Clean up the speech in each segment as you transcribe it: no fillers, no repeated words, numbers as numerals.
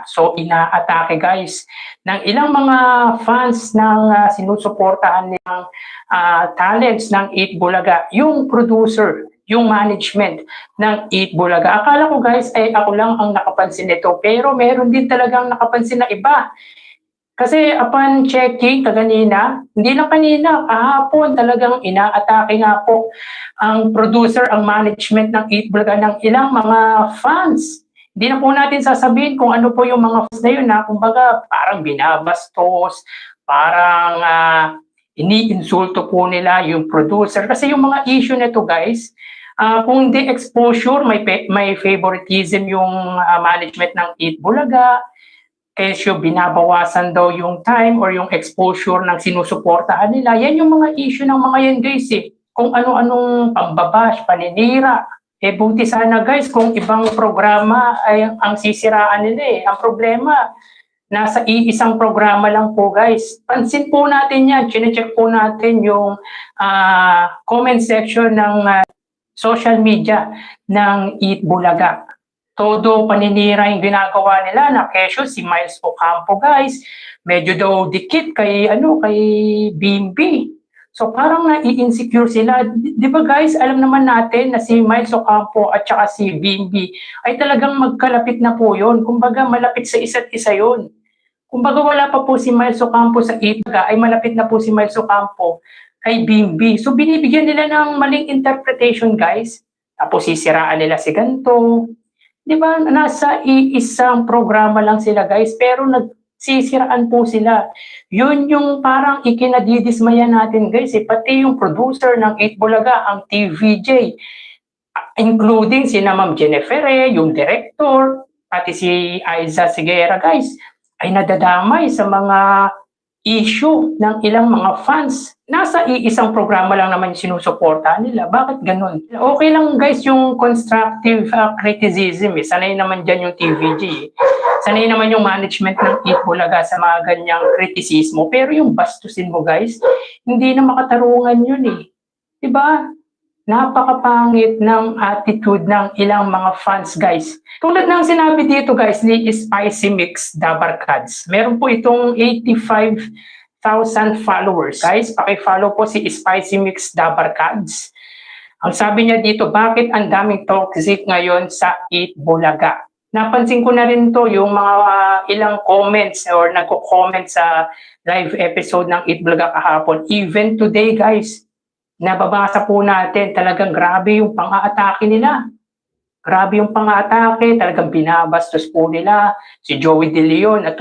So inaatake guys ng ilang mga fans ng sinusuportahan nilang talents ng Eat Bulaga, yung producer, yung management ng Eat Bulaga. Akala ko guys ay ako lang ang nakapansin nito, pero meron din talagang nakapansin na iba. Kasi upon checking kaganina, hindi lang kanina, kahapon talagang inaatake nga po ang producer, ang management ng Eat Bulaga ng ilang mga fans. Hindi na po natin sasabihin kung ano po yung mga fans na yun, kumbaga parang binabastos, parang iniinsulto po nila yung producer. Kasi yung mga issue nito guys, kung hindi exposure, may favoritism yung management ng Eat Bulaga, kesyo binabawasan daw yung time or yung exposure ng sinusuportahan nila. Yan yung mga issue ng mga yan guys eh. Kung ano-anong pambabash, paninira. Buti sana guys kung ibang programa ay ang sisiraan nila eh. Ang problema, nasa iisang programa lang po guys. Pansin po natin yan, chinecheck po natin yung comment section ng social media ng Eat Bulaga. Todo paninira yung ginagawa nila na kesyo si Miles Ocampo guys, medyo daw dikit kay Bimbi. So parang nai-insecure sila. Di ba guys, alam naman natin na si Miles Ocampo at saka si Bimbi ay talagang magkalapit na po yun. Kumbaga malapit sa isa't isa yun. Kumbaga wala pa po si Miles Ocampo sa Itaga, ay malapit na po si Miles Ocampo kay Bimbi. So binibigyan nila ng maling interpretation guys. Tapos sisiraan nila si ganto. Di ba, nasa iisang programa lang sila guys, pero nagsisiraan po sila. Yun yung parang ikinadidismaya natin guys, pati yung producer ng Eat Bulaga, ang TVJ, including si Ma'am Jennifer, yung director, pati si Aiza Sigera guys, ay nadadamay sa mga issue ng ilang mga fans. Nasa iisang programa lang naman yung sinusuportahan nila. Bakit ganun? Okay lang guys yung constructive criticism. Sanay naman dyan yung TVG. Sanay naman yung management ng Eat Bulaga sa mga ganyang kritisismo. Pero yung bastusin mo guys, hindi na makatarungan yun eh. Diba? Napakapangit ng attitude ng ilang mga fans guys. Tulad ng sinabi dito guys ni Spicy Mix Dabarkads, meron po itong 85,000 followers. Guys, paki-follow po si Spicy Mix Dabarkads. Ang sabi niya dito, bakit ang daming toxic ngayon sa Eat Bulaga? Napansin ko na rin to yung mga ilang comments or nagko-comment sa live episode ng Eat Bulaga kahapon. Even today guys, nababasa po natin, talagang grabe yung pang-aatake nila. Grabe yung pang-aatake, talagang binabastos po nila. Si Joey De Leon at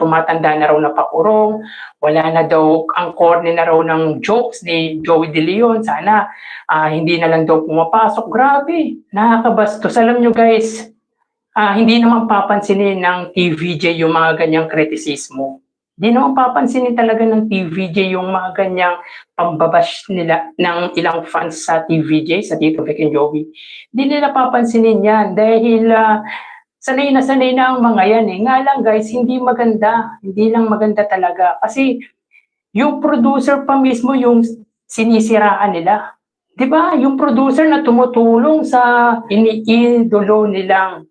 tumatanda na raw na pakurong. Wala na daw, ang corny na raw ng jokes ni Joey De Leon. Sana hindi na lang daw pumapasok. Grabe, nakakabastos. Alam nyo guys, hindi naman papansinin ng TVJ yung mga ganyang kritisismo. Hindi naman papansinin talaga ng TVJ yung mga ganyang pambabash nila ng ilang fans sa TVJ, sa Tito Vic and Joey. Hindi nila papansinin yan dahil sanay na ang mga yan eh. Nga lang guys, hindi maganda. Hindi lang maganda talaga. Kasi yung producer pa mismo yung sinisiraan nila. Diba? Yung producer na tumutulong sa iniidolo nilang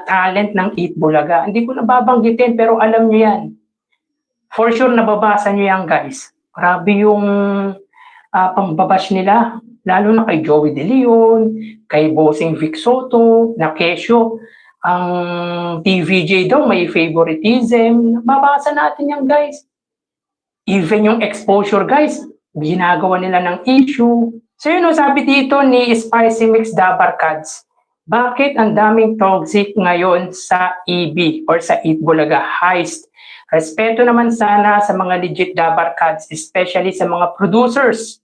talent ng Eat Bulaga. Hindi ko nababanggitin pero alam nyo yan. For sure, nababasa nyo yan, guys. Grabe yung pambabash nila. Lalo na kay Joey De Leon, kay Bossing Vic Soto, na kesyo. Ang TVJ daw may favoritism. Nababasa natin yan, guys. Even yung exposure, guys, ginagawa nila ng issue. So yun, sabi dito ni Spicy Mix Dabarkads, bakit ang daming toxic ngayon sa EB or sa Eat Bulaga heist? Respeto naman sana sa mga legit Dabarkads, especially sa mga producers.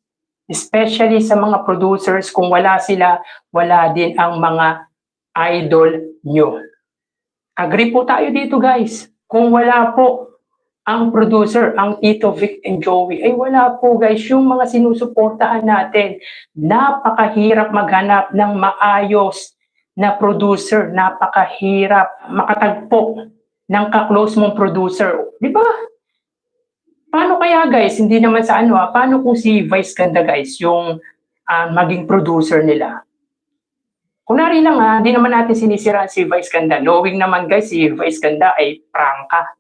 Especially sa mga producers, kung wala sila, wala din ang mga idol nyo. Agree po tayo dito guys. Kung wala po ang producer, ang Tito Vic and Joey, ay wala po guys yung mga sinusuportahan natin. Napakahirap maghanap ng maayos na producer, napakahirap makatagpo ng ka-close mong producer. Di ba? Paano kaya guys, hindi naman sa paano kung si Vice Ganda guys, yung maging producer nila? Kunwari lang ha, hindi naman natin sinisiraan si Vice Ganda. Knowing naman guys, si Vice Ganda ay prangka.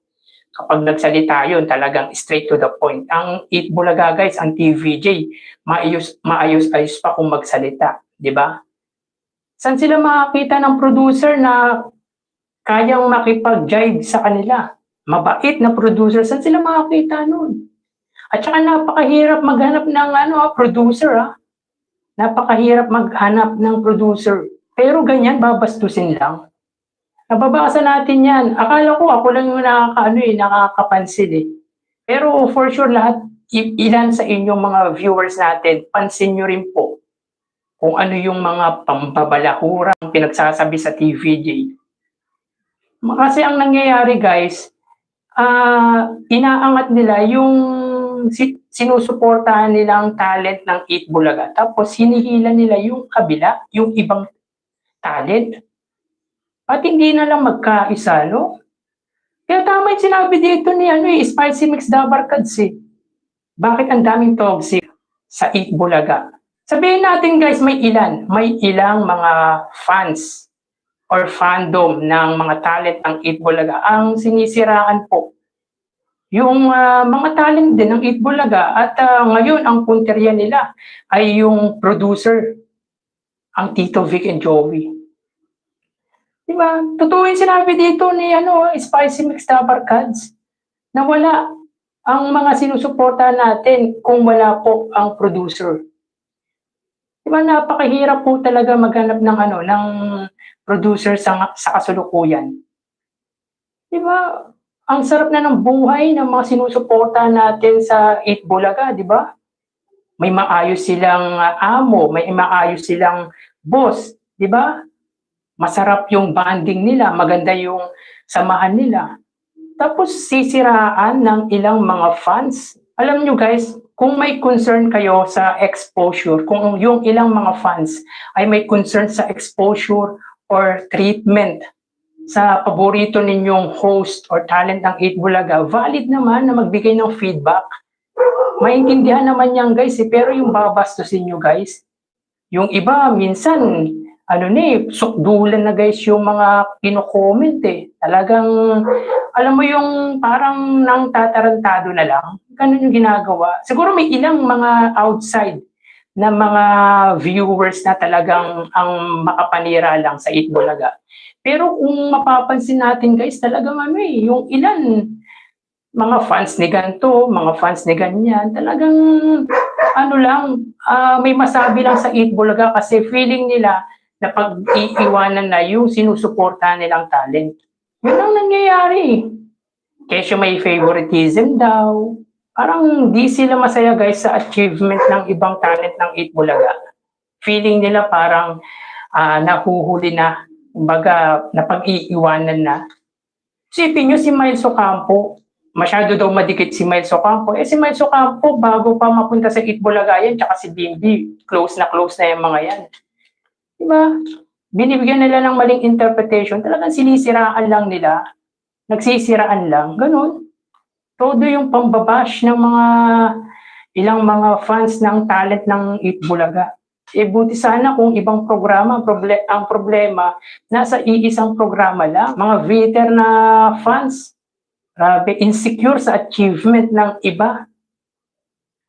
Kapag nagsalita yun, talagang straight to the point. Ang Eat Bulaga guys, ang TVJ, maayos-ayos pa kung magsalita. Di ba? Saan sila makakita ng producer na kayang makipag-jive sa kanila? Mabait na producer, saan sila makakita nun? At saka napakahirap maghanap ng producer ha. Napakahirap maghanap ng producer. Pero ganyan, babastusin lang. Nababasa natin yan. Akala ko ako lang yung nakakapansin eh. Pero for sure lahat, ilan sa inyong mga viewers natin, pansin nyo rin po kung ano yung mga pambabalahurang pinagsasabi sa TVJ. Kasi ang nangyayari guys, inaangat nila yung sinusuportahan nilang talent ng Eat Bulaga. Tapos hinihila nila yung kabila, yung ibang talent. At hindi na lang magkaisa, no? Kaya tama yung sinabi dito ni Spicy Mix Dabarkads eh. Bakit ang daming toxic sa Eat Bulaga? Sabihin natin guys, may ilang mga fans or fandom ng mga talent ng Eat Bulaga ang sinisiraan po yung mga talent din ng Eat Bulaga at ngayon ang punterya nila ay yung producer, ang Tito Vic and Joey. Diba? Totoo yung sinabi dito ni Spicy Mix Dabarkads na wala ang mga sinusuporta natin kung wala po ang producer. Diba? Napakahirap po talaga maghanap ng producer sa kasulukuyan. Diba? Ang sarap na ng buhay ng mga sinusuporta natin sa Eat Bulaga, di ba? May maayos silang amo, may maayos silang boss, di ba? Masarap yung bonding nila, maganda yung samahan nila. Tapos sisiraan ng ilang mga fans. Alam nyo guys, kung may concern kayo sa exposure, kung yung ilang mga fans ay may concern sa exposure or treatment sa paborito ninyong host or talent ng Eat Bulaga, valid naman na magbigay ng feedback. Maintindihan naman yan guys, pero yung babastusin nyo guys, yung iba minsan, sukdulan na guys yung mga pino-comment eh. Talagang, alam mo yung parang nang tatarantado na lang, ganun yung ginagawa. Siguro may ilang mga outside na mga viewers na talagang ang makapanira lang sa Eat Bulaga. Pero kung mapapansin natin guys, talagang yung ilan, mga fans ni ganito, mga fans ni ganyan, talagang may masabi lang sa Eat Bulaga kasi feeling nila na pag-iiwanan na yung sinusuportahan nilang talent. Yun ang nangyayari. Kesyo may favoritism daw. Parang di sila masaya guys sa achievement ng ibang talent ng Eat Bulaga. Feeling nila parang nahuhuli na, kumbaga napag-iiwanan na. Isipin nyo si Miles Ocampo, masyado daw madikit si Miles Ocampo. Si Miles Ocampo, bago pa mapunta sa Eat Bulaga yan, tsaka si Bimbi, close na yung mga yan. Diba? Binibigyan nila ng maling interpretation, talagang sinisiraan lang nila, nagsisiraan lang, ganun. Todo yung pambabash ng ilang mga fans ng talent ng Eat Bulaga. Buti sana kung ibang programa, ang problema, nasa iisang programa lang. Mga veter na fans, grabe, insecure sa achievement ng iba.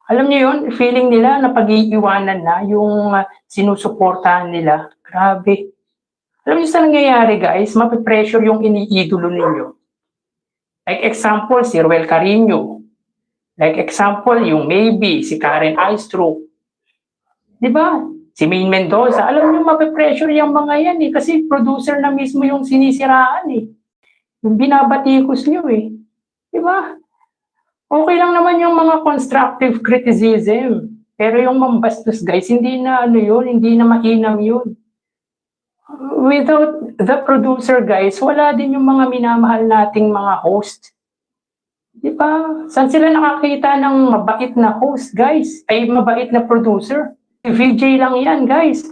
Alam niyo yun, feeling nila na pag-iiwanan na yung sinusuportahan nila. Grabe. Alam niyo sa nangyayari guys, mapipressure yung iniidolo ninyo. Like example, si Ruel Carino. Like example, yung maybe, si Karen Aistro. Diba? Si Maine Mendoza, alam niyo mapipressure yung mga yan eh, kasi producer na mismo yung sinisiraan eh. Yung binabatikos niyo eh. Diba? Okay lang naman yung mga constructive criticism. Pero yung mambastos guys, hindi na hindi na mainam yun. Without the producer guys, wala din yung mga minamahal nating mga host. Diba? Saan sila nakakita ng mabait na host guys? Ay mabait na producer? VJ lang yan guys.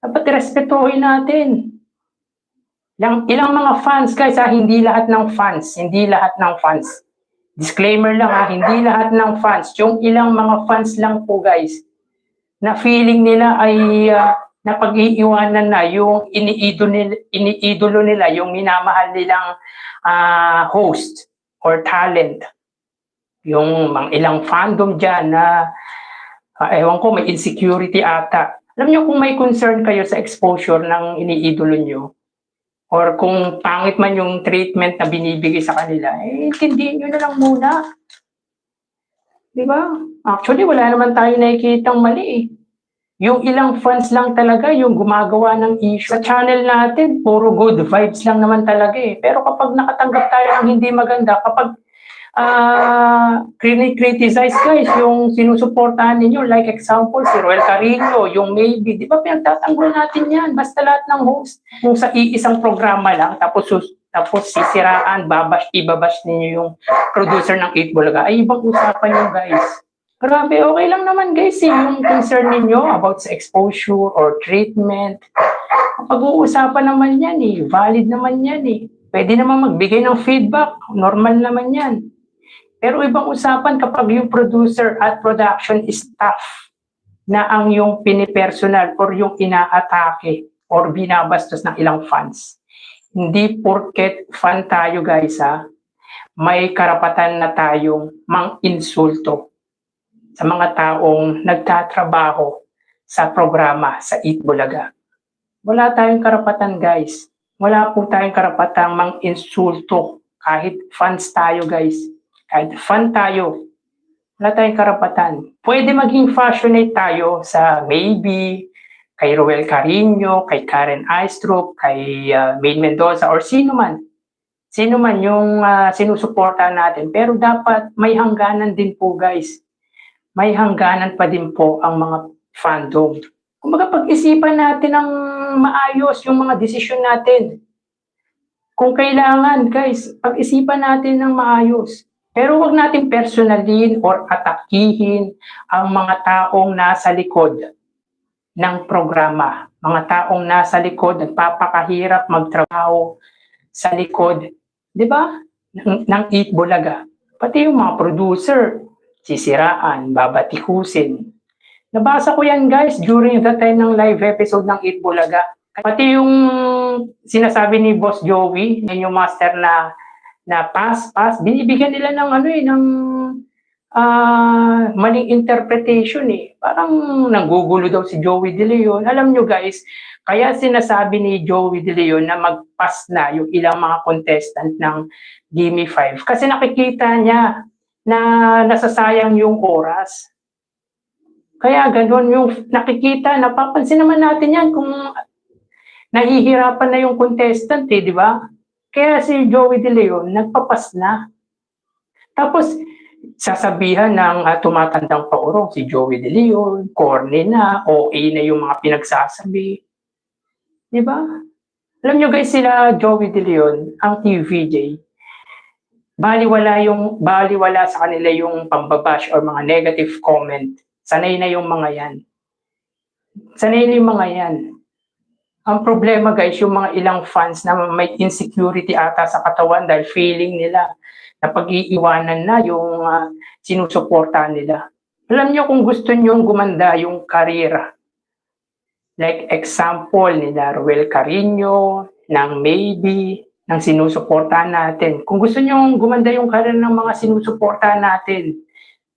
Dapat respetuhin natin. Ilang mga fans guys hindi lahat ng fans. Disclaimer lang hindi lahat ng fans. Yung ilang mga fans lang po guys, na feeling nila ay na pag-iiwanan na yung iniidolo nila, yung minamahal nilang host or talent. Yung mga ilang fandom dyan na ewan ko, may insecurity ata. Alam nyo, kung may concern kayo sa exposure ng iniidolo nyo, or kung pangit man yung treatment na binibigay sa kanila, intindihin nyo na lang muna. Di ba? Actually, wala naman tayo nakikitang mali eh. Yung ilang fans lang talaga yung gumagawa ng issue. Sa channel natin, puro good vibes lang naman talaga eh. Pero kapag nakatanggap tayo ng hindi maganda, kapag criticize guys, yung sinusuportahan ninyo, like example, si Roel Carino, yung Maybe, di ba pinagtatanggol natin yan, basta lahat ng host, kung sa iisang programa lang, tapos sisiraan, ibabash ninyo yung producer ng 8 Bulaga, ay ibang usapan yung guys. Grabe, okay lang naman guys, yung concern ninyo about sa exposure or treatment, pag-uusapan naman yan eh, valid naman yan eh. Pwede naman magbigay ng feedback, normal naman yan. Pero ibang usapan kapag yung producer at production staff na ang yung pinipersonal or yung inaatake or binabastos ng ilang fans. Hindi porket fan tayo guys ha, may karapatan na tayong mang-insulto sa mga taong nagtatrabaho sa programa sa 8 Bulaga. Wala tayong karapatan guys. Wala po tayong karapatang mang-insulto kahit fans tayo guys. Kahit fan tayo, wala tayong karapatan. Pwede maging passionate tayo sa Maybe, kay Roel Carino, kay Karen Aistrup, kay Maine Mendoza, or sino man. Sino man yung sinusuporta natin. Pero dapat may hangganan din po guys. May hangganan pa din po ang mga fandom. Kumbaga pag-isipan natin ng maayos yung mga desisyon natin. Kung kailangan guys, pag-isipan natin ng maayos. Pero wag natin personalin or atakihin ang mga taong nasa likod ng programa. Mga taong nasa likod, nagpapakahirap magtrabaho sa likod, di ba? Ng 8 Bulaga. Pati yung mga producer, sisiraan, babatikusin. Nabasa ko yan guys during the time ng live episode ng 8 Bulaga. Pati yung sinasabi ni Boss Joey, yung master na pass, binibigyan nila ng ng maling interpretation eh. Parang nanggugulo daw si Joey De Leon. Alam nyo guys, kaya sinasabi ni Joey De Leon na mag-pass na yung ilang mga contestant ng Gimme 5. Kasi nakikita niya na nasasayang yung oras. Kaya ganun yung nakikita, napapansin naman natin yan kung nahihirapan na yung contestant eh, di ba? Kaya si Joey De Leon, nagpapas na. Tapos, sasabihan ng tumatandang paurong si Joey De Leon, corny na, OA na yung mga pinagsasabi. Di ba? Alam nyo guys, sila Joey De Leon, ang TVJ, baliwala sa kanila yung pambabash or mga negative comment. Sanay na yung mga yan. Sanay na yung mga yan. Ang problema guys, yung mga ilang fans na may insecurity ata sa katawan dahil feeling nila na pag-iiwanan na yung sinusuportahan nila. Alam nyo kung gusto nyo gumanda yung karera, like example nila Roel Carino, ng Maybe, ng sinusuportahan natin. Kung gusto nyo gumanda yung karera ng mga sinusuportahan natin,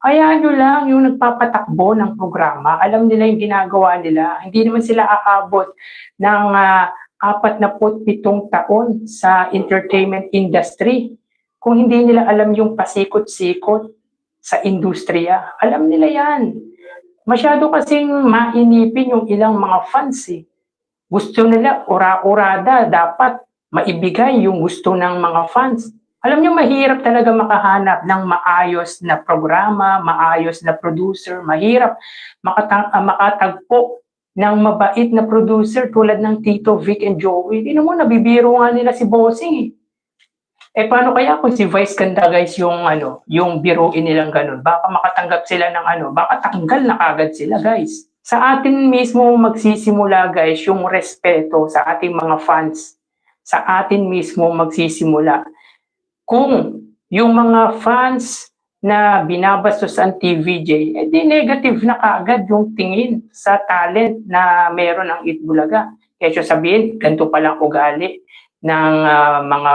hayaan nyo lang yung nagpapatakbo ng programa. Alam nila yung ginagawa nila. Hindi naman sila aabot ng 47 taon sa entertainment industry. Kung hindi nila alam yung pasikot-sikot sa industriya, alam nila yan. Masyado kasing mainipin yung ilang mga fans eh. Gusto nila, ura-urada, dapat maibigay yung gusto ng mga fans. Alam nyo, mahirap talaga makahanap ng maayos na programa, maayos na producer, mahirap makatagpo ng mabait na producer tulad ng Tito Vic and Joey. Di naman, nabibiro nga nila si Bossing eh. Paano kaya kung si Vice Ganda guys yung yung biruin nilang ganun? Baka makatanggap sila ng baka tanggal na kagad sila guys. Sa atin mismo magsisimula guys yung respeto sa ating mga fans. Sa atin mismo magsisimula. Kung yung mga fans na binabastos ang TVJ, di negative na kaagad yung tingin sa talent na meron ang Itbulaga. Kaya sabihin, ganito palang ugali ng mga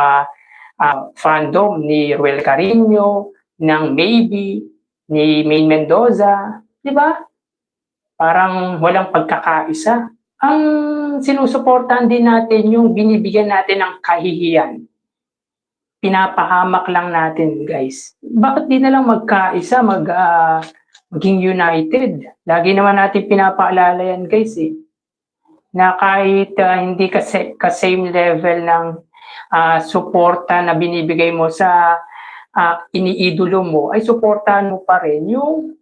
fandom ni Ruel Carino, ng Maybe, ni Maine Mendoza, di ba? Parang walang pagkakaisa. Ang sinusuportahan din natin yung binibigyan natin ng kahihiyan. Pinapahamak lang natin, guys. Bakit di na lang magkaisa, maging united? Lagi naman natin pinapaalala yan, guys, na kahit hindi ka-same level ng suporta na binibigay mo sa iniidolo mo, ay suportahan mo pa rin yung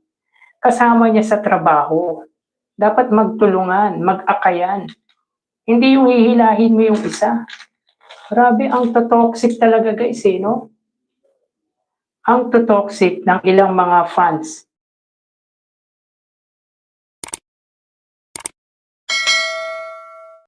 kasama niya sa trabaho. Dapat magtulungan, mag-akayan. Hindi yung hihilahin mo yung isa. Grabe, ang toxic talaga, guys, no? Ang toxic ng ilang mga fans